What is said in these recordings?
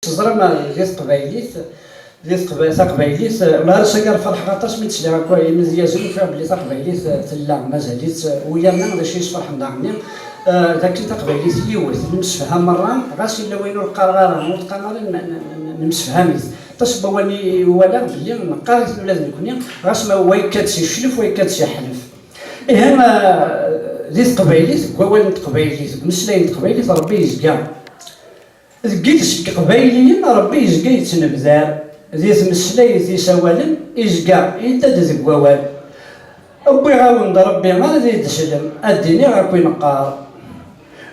زرما ديال قبايليت قبايليت ولا راسك الفرح خاطرش من تشلي هكا مزيازو فيها بلي قبايليت تلا مازاليت ويانا هذا الشيء فرح ندعمني داك اللي قبايليت يوث نمسفها مره غاس الا وينو القرار وتقرر نمسفهاميت تصبواني ولا بلي نقاريت ولا نكوني غاس ما ويكات يشلف ويكات يحلف هنا ديت قبايليت كوالد قبايليت مسلاين قبايليت ربي يزكى ذكيت قبايليين ربي يزكى يتنبذار ديت مسلاي دي سوالم يزكى يدد ذك ووال أبوي غاوند ربي ما غادي يتسلم الدنيا غاكو ينقار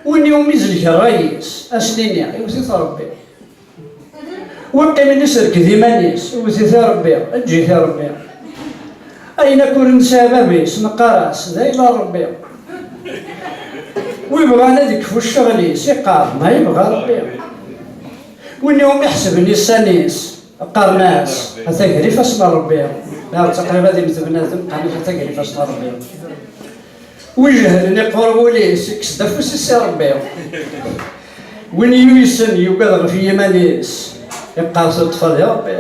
وين يوم يزلك الرئيس أسنيني يوثيث ربي وقي من يسرك ذيمانيس يوثيث ربي أجيث ربي أين كون سببيس نقراس ذا إلى ربي ويبغى ناديك في الشغل سيقار ما يبغى ربي وين يوم يحسب السانيس قرناس هتجري فاسم ربي لا تقريبا ذي مثل بنادم قال هتجري فاسم ربي وجهل نقربوا ليه سكس دفس السي ربي وين يويسن يقدر في يمانيس يبقى صدفة يا ربي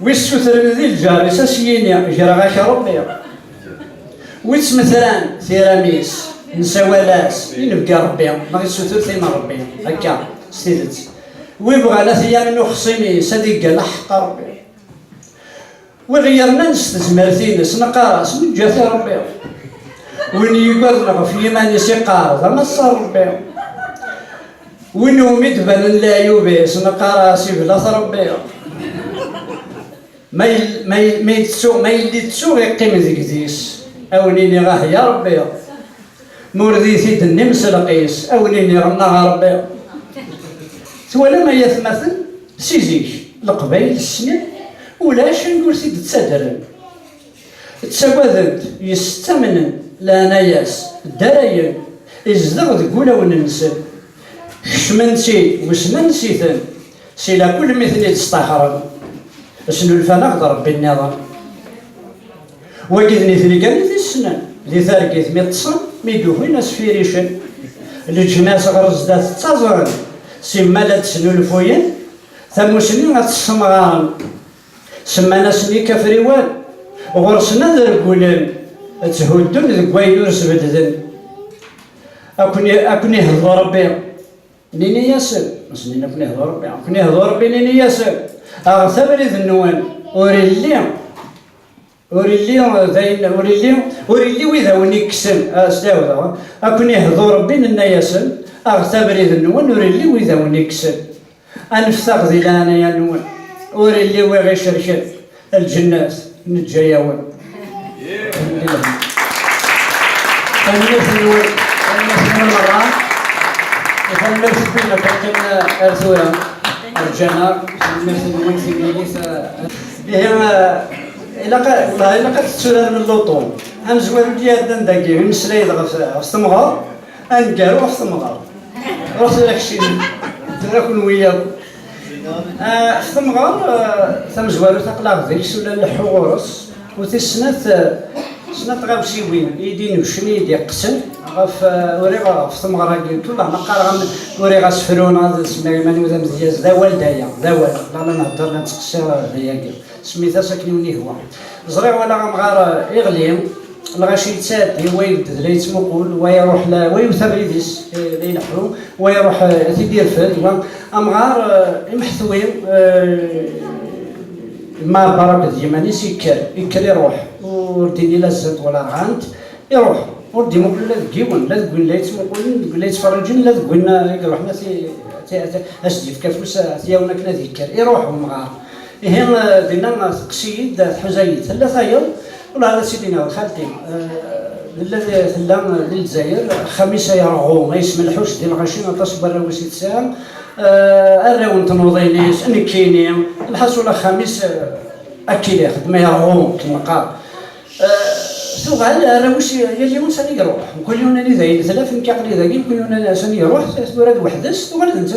ويسوثر ذي الجار ساسييني جراغاك ربي ويس مثلا ثيراميس نسوالاس ينبقى ربي ما غيسوثر ثيما ربي هكا ستيدت ويبغى لا ثيام منو خصيمي صديق لحق ربي وغيرنا نستثمر نقارس من جهة ربي وين يقدر في يماني سيقار ما صار ربي وين مدبن لا يوبيس نقارس بلا ربي ما يلي يقيم ذيك زيس أونيني غاه يا ربي مورديثي النمس لقيس أونيني غناها ربي ولا ما يثمثل سيزيك القبايل السنين ولا نقول سيد تسادرن تساوذنت يستمنن لاناياس الدرايين يزدغ ذكولا وننسل شمنتي وسمنسيثن سيلا كل مثل يتستحرن شنو الفناق ربي النظام وكذني ثريقاني في السنان اللي ثارقيت ميتصن ميدوهي ناس في ريشن الجناس غرزدات تازرن سما لا تسنو الفوين ثم سنين غتسمغان سمانا سني كفريوان وغرسنا ذا القولان تهودن ذك وينور سبددن أكوني يهضر ربي نيني ياسر مسنين أكوني يهضر ربي أكوني يهضر ربي نيني ياسر أغثبر ذي النوان أوريلي وإذا ونكسن أستاوذا أكوني يهضر ربي نيني ياسر أغثبر ذي النوان أوريلي وإذا ونكسن أنفتق ذي لانا يا نوان أوريلي وغي شرشر الجنات نتجايون المثل مرة المثل بينا كان أرثوها الجنار المثل وين في ميليث إلا قد تسولر من اللوطون أمزوال ديال داكي مسلاي في الثمغار أنقارو في الثمغار رحت لك شي تراكن وياكم في الثمغار ثم زوالو تقلع ذيك سولا الحورس وتسنات غابسي وين يدين وشني يدي قسن غاف وريغا في ثمغرا قلتو لا نقار وريغا سفرونا سمي ماني وذا مزياز ذا والدايا ذا والد لا نهضر نتقسى هيا قال سميتها ساكنوني هو زريغ ولا غمغار يغليم الغاشي تساد هو يبدل لا يتمقول ويروح لا ويثبر يديس ينحرو ويروح تيدير فد امغار يمحثوين ما برك ديما يكر يروح ورديني لزت ولا غانت يروح وردي مقول لا تجيون لا تقول لا يتمقولين لا يتفرجون لا تقول يروحنا اسدي في كفوس ثياونا كنا ذكر يروحوا مغار هنا دينا قصيد حزيد ثلاثه يوم ولا هذا سيدنا خالتي الذي ثلام للجزائر خميسه يرغو ما يسملحوش ديال الغشيمه تصبر وسيت سام الراون تنوضينيس نكيني الحصول خميس اكيد خدمه يرغو كما قال سوغ على واش اليوم سني يروح كل يوم اللي زايد ثلاث كيقري ذاك كل يوم سني يروح توراد وحدس وغادي انت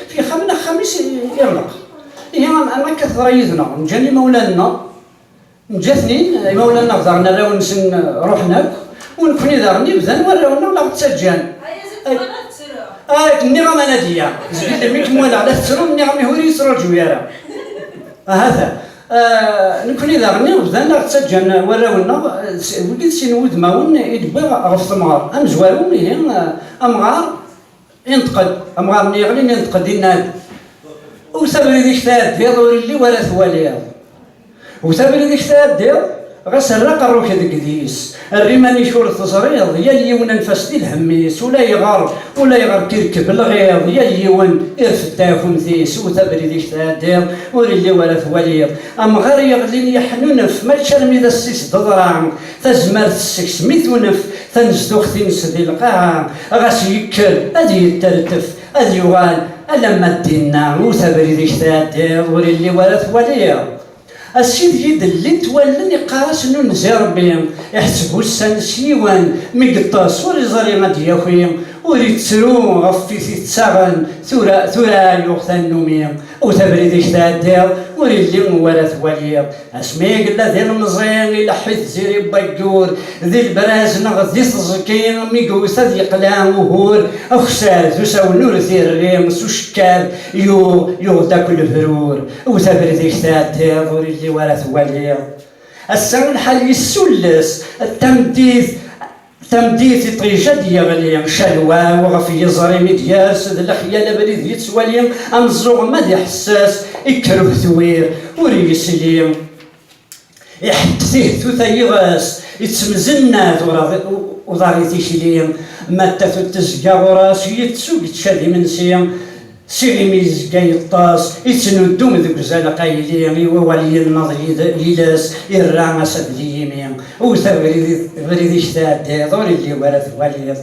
في خميس يرلق هي انا كثر يدنا جاني مولانا جاتني مولانا غدرنا راو نسن روحناك ونكوني دارني بذن وراونا ولا تسجان النغم ناديه زبيد ميك مولا على تسرو النغم هوري يسرو جويرا هذا نكون إذا غني وبدانا تسجلنا وراونا وقيت شي نود ماون يدبر غف المغار أمزوارو ميهن أمغار ينتقد أمغار مني يغلي ينتقد الناد وسابري ديك تاع ديال وريلي ولا ثواليا وسابري ديك تاع ديال غسرق الروك هذيك ديس الريماني شور التصريض يا اليون نفس الهميس ولا يغار كيركب الغيظ يا اليون يرفد ثيس وتبري ديك تادير وريلي ولا ثوالير ام غير يغلين يحنونف ما تشرمي ذا السيس ضضرام تزمر السكس ميثونف تنزدو ختينس ذي القاع غاس يكل ادي يترتف ادي يغال ألما دينا وتبري ديك تادير وريلي ولا ثوالير السيد يدلي تولن يقاس انو نزير بهم يحسبو السن سيوان ميقطاس وريزاري غادي ياخويا وريتسرو غفيتي تساغن ثورا يوختان نوميا وتبري ديك تادير وريلي ولا ثواليا اسمي قلا ذي المزيان الى حيت زيري باكور ذي البراز نغ ذي تزكين ميقوسا ذي قلام وهور اخسار ذو ساو نور ذي الريم سوشكال يغدا كل فرور وتبري ديك تادير وريلي ولا ثواليا السن الحال يسولس تمديث طيجة ديالي شلوى وغفي يزري ديال سد الخيال بريد يتسوالي أمزوغ مادي حساس يكره ثوير وريسلي يحدثيه ثوثي غاس يتسمزنا وضاري تيشلي ماتا تزكا غراس يتسوق تشادي من سيام سيري ميزكا يطاس يتنودوم ذوك زالقا يليم وولي النظر يلاس يرانا سبلي يمين وثبريدي شتاد دوري اللي ورا ثواليض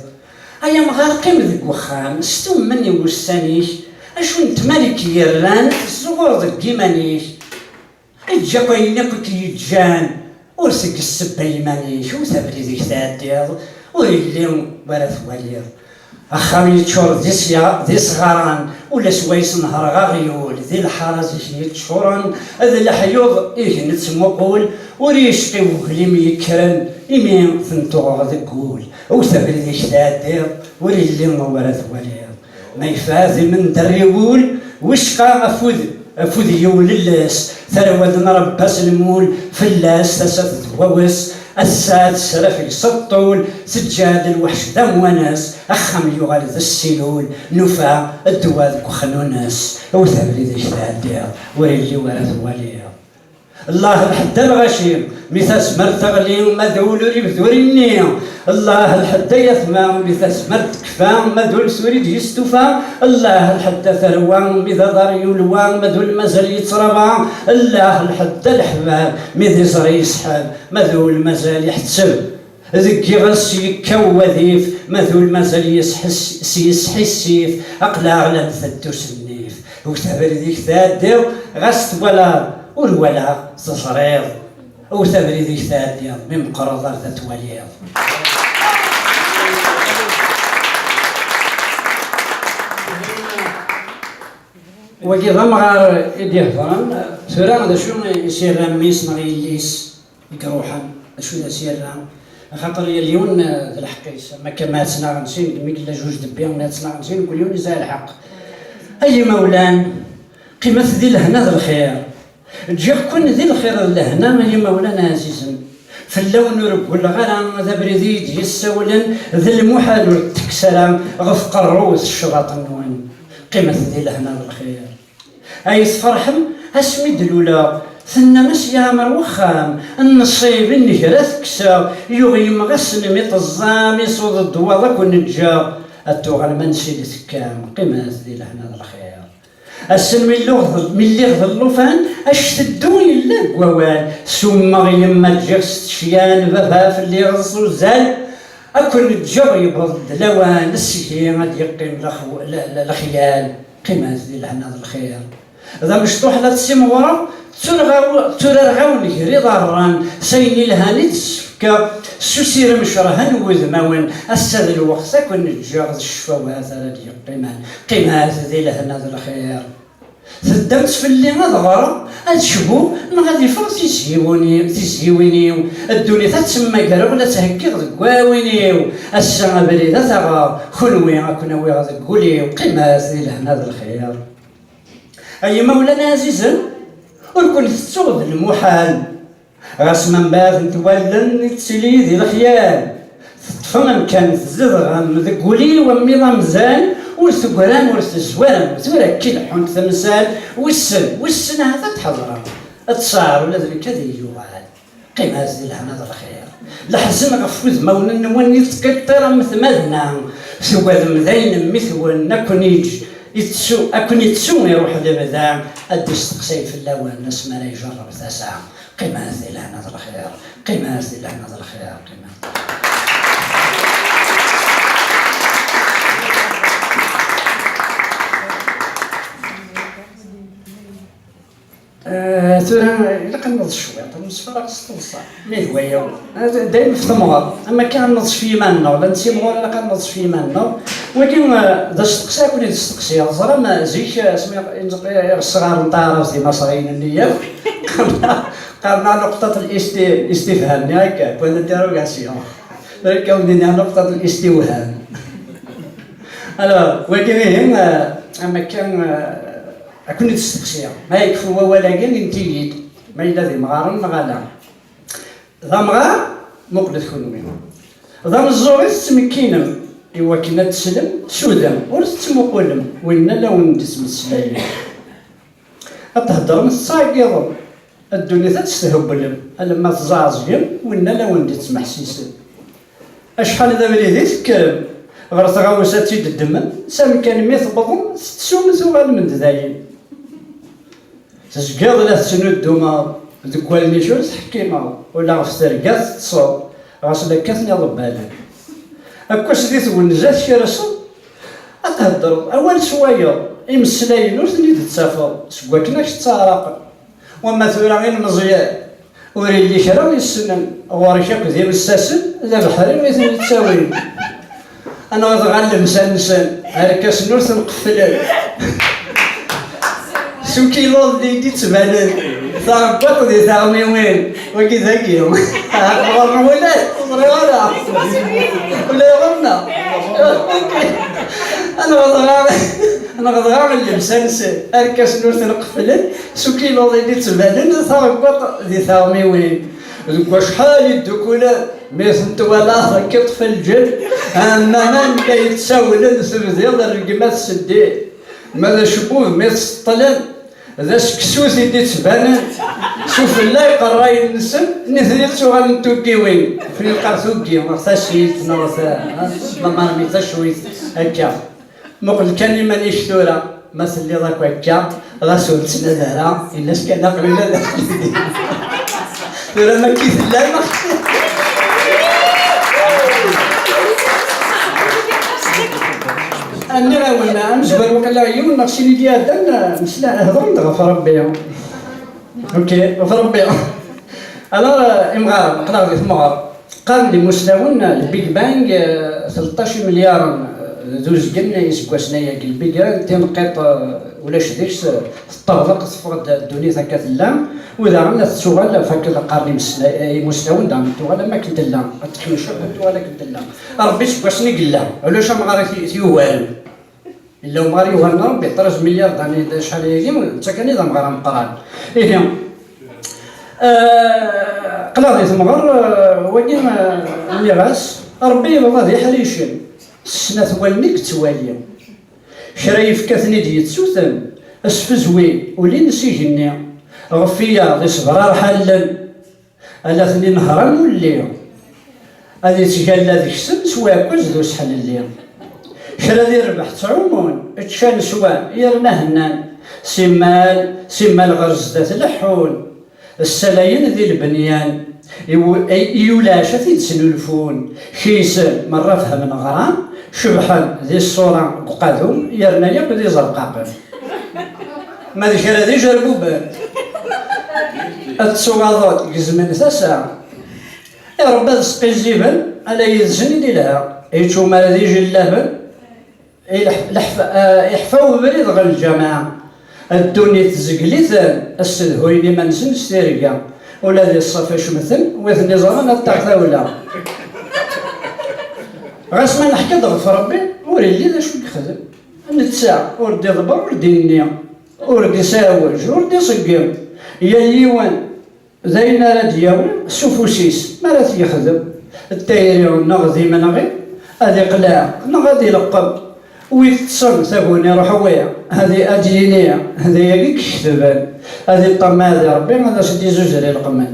ايا مغارقين ذوك وخام ستوم مني وستانيش اشو انت مالك يران الزغور ذوك كيمانيش اجا كاينك كيتجان ورسك السبا يمانيش وثبريدي شتاد وريلي ورا ثواليض أخامي تشور ذي صغاران ولا سويس نهار غاغيول ذي الحرز يتشورن ذي الحيوض إيه نتسمقول وريشقي وكليم يكرن إمين ثنتوغ ذكول وثبري ذي شتادير وريلي ورا ثوالير ما يفاذي من دريول وشقا أفوذ يول اللاس ثروة نربس المول فلاس تسد ووس الساد سرف يسطول سجاد الوحش ذم وناس أخم يغال ذا السلول نفا الدواد كخنوناس وثبري ذي شتادير وريلي ورا ثوالير الله الحد الغشيم مثاس مرتغلي مذول ريبذوريني الله الحد يثمام مثاس مرتكفام مذول سوري يستوفا الله الحد ثروان بذا دار يلوان مذول مازال يتربى الله الحد الحباب مذي زري يسحب مذول مازال يحتسب ذكي غرس يكوذيف مذول مازال يسحي السيف أقلع على الثدوس النيف وثبر ذيك ثاديو غست ولا والولا تصريض وثبري ذيك ثاديو من قرضار تتوليض وكي ضمغار يديهضران ثورا هذا شو يسير راميس نغيليس يكروحا شو يسير رام خاطر اليوم ذا الحقيس ما كما تسنا غنسين ميك لا جوج دبيان ولا تسنا غنسين كل يوم يزال الحق اي مولان قيمة ذي الهنا ذا الخير تجي كون ذي الخير لهنا ما هي مولانا عزيزا في اللون رب والغرام ذا بريديد يسولن ذي المحال والتكسلام غف قروس الشراط النوان قيمة ذي لهنا بالخير اي فرحم اسمي دلولا ثنا مس يامر وخام النصيب النهرة كسا يغي مغسن ميط الزام يصود الدواء ونجا التوغل منسي لثكام قيمة ذي لهنا بالخير السن من اللي غضلوفان اشتدو يلا قوال سوما يما تجرس تشيان بابا في اللي غصو زال اكل تجر يبرد لوان السكين غادي يقيم الخيال قيمة ذي لهنا الخير اذا مشطوح لا تسيم ورا ترغاون كري ضران سيني الهاني تسفكا سوسير مشرهن وذماون السد الوقت كون تجر الشفاوات غادي يقيمان قيمة ذي لهنا الخير تدمت في اللي غضغر هاد شبو غادي يفرق تيسيوينيو الدنيا تتسمى كرا ولا تهكي غدكواوينيو السما بريدة تغا خلوي غاكوناوي غادكوليو قيمات لهنا هذا الخير أي مولانا عزيزا وركون تتوغ المحال غاس من بعد نتولن تسلي ديال الخيال تفهم كان تزرغ مذكولي وميضا مزال ورثقران ورث الزوان ولكن حنت تمثال والسن هذا تحضر التصار ولا ذلك هذا يوغال قيمة ديال هذا الخير لحزن غفوز مونا نوني تكتر مثمالنا سوى مذين مثل نكونيج أكون يتسو يروح لبدا أدي استقسي في اللوان الناس ما لا يجرب تسعة قيمة ديال هذا الخير قيمة ديال هذا الخير قيمة إلا كنوض شوية المصفى خص مي هواية دايما في التمغر أما كنوض في يماننا ولا نسي مغور إلا كنوض في يماننا ولكن دا استقسا كون يستقسي زرا ما زيك الصغار نتاع ديما صغيرين النية قالنا نقطة الاستفهام هكا بوان ديروغاسيون كون نقطة الاستوهام ولكن أما كان أكون تستقسيها ما يكفوا ولا كان نتيجي ما إلا ذي مغارن مغالا ذا مغار مقلت خنوين ذا مزوريس تمكينم إوا كنا تسلم سودم ورث تمقولم وإنا لون جسم السلايم أتهدر من الصاقيض الدنيا تستهبلم لما تزعزقم وإنا لون جسم حسيسم أشحال ذا وليديك غرس غاوسات الدم سام كان ميثبضن ستسوم ثوال من داين تسقاض لا تسند دوما ذكوال نيشوز حكيمة ولا غفترقات تصوب غاس لكاتني ضبالك أكواش ديت ونزات شي رسول أتهدر أول شوية إمسلاين ورثني تتسافر سواكناش تتعرق وما ثورا غير مزيان وريلي كرا السنن ورشاك ديال الساسن ذا الحريم يثني تساوين أنا غنعلم سنسن هاكا سنور تنقفل سو كيلو دي تبان ثابط دي ثامي وين وكي ذاكيهم ولاد صغيرة ولا غنى أنا غضغام اللي مسنسن هاكا سنور تنقفل سو كيلو دي تبان ثابط دي ثامي وين شحال الدكولة ميثنت ولا هكا طفل الجن أما من كيتساول نسر ديال الرقمات السدين ماذا شبوه ميث الطلب ذا سكسوس يدي تبان شوف الله يقرأي النسم نثريت سوغال نتوكيوين في القرثوكي مرتاشيت نورثا ما مرميتاشويت هكا مقل كان من يشتورا مثل اللي ضاك هكا غاسول تسنادارا إلا كان قبيلة داخل ترى ما كيف لا ما أنا غاونا مجبر وقال عيون نقشي لي هذا مش لا هضر ندغ ربي اوكي ربي انا امغار قرا في مغار قال لي مستوى البيج بانج 13 مليار دوز قلنا يسكواسنايا البيج بانج تنقيط ولا شديش تطرق تفرض الدنيا ذاك اللام واذا عملنا السؤال فكذا قارني مستوى دام ولا ما كنت لا تكمل شو ولا كنت لا ربي سكواسني قلا علاش ما غادي يوالو الا ماري وهنا ربي 13 مليار داني شحال هي انت كان اذا مغرى مقران ايه قلاضي ثمغر وين الميراث ربي والله يحريشن السنة والنك توالي شرايف كاثني ديال سوثن اسفزوي ولي نسيجني غفيا ذي صبرار حلل الا ثني نهران ولي هذه تجال ذيك السن سواكوز ذو سحل اللي شرا ذي ربح تعومون اتشان سوا يرنا هنان سمال غرز ذات اللحون السلاين ذي البنيان يولاشا تيدسنو الفون كيس مرة فهم غرام شبحان ذي الصورة قادهم يرنا ياك ذي زرقاق ما ذيك ذي جربوبان التصوغاضات قزمن ثاسا يا رب هذا سقي الزبل على يزن لها يشو ما ذي جلابن يحفاو بريد غير الجماعة الدنيا تزقليت السدهويني ما نسنش تيرقا ولا دي الصفا شمثن وثني زران التعثاولا غاس ما نحكي ضغط ربي وريلي ذا شو يخدم نتساع وردي ضبر وردي النية وردي ساوج وردي صقيم يا ليوان زينا لا دياول سوفوسيس ما لا تيخدم التايري نغذي منغي هذه قلاع نغذي لقب ويتصل ثابوني روح ويا هذه أجينية هذه يقيك كتبان هذه الطماذة ربي هذا سدي زوج رقمان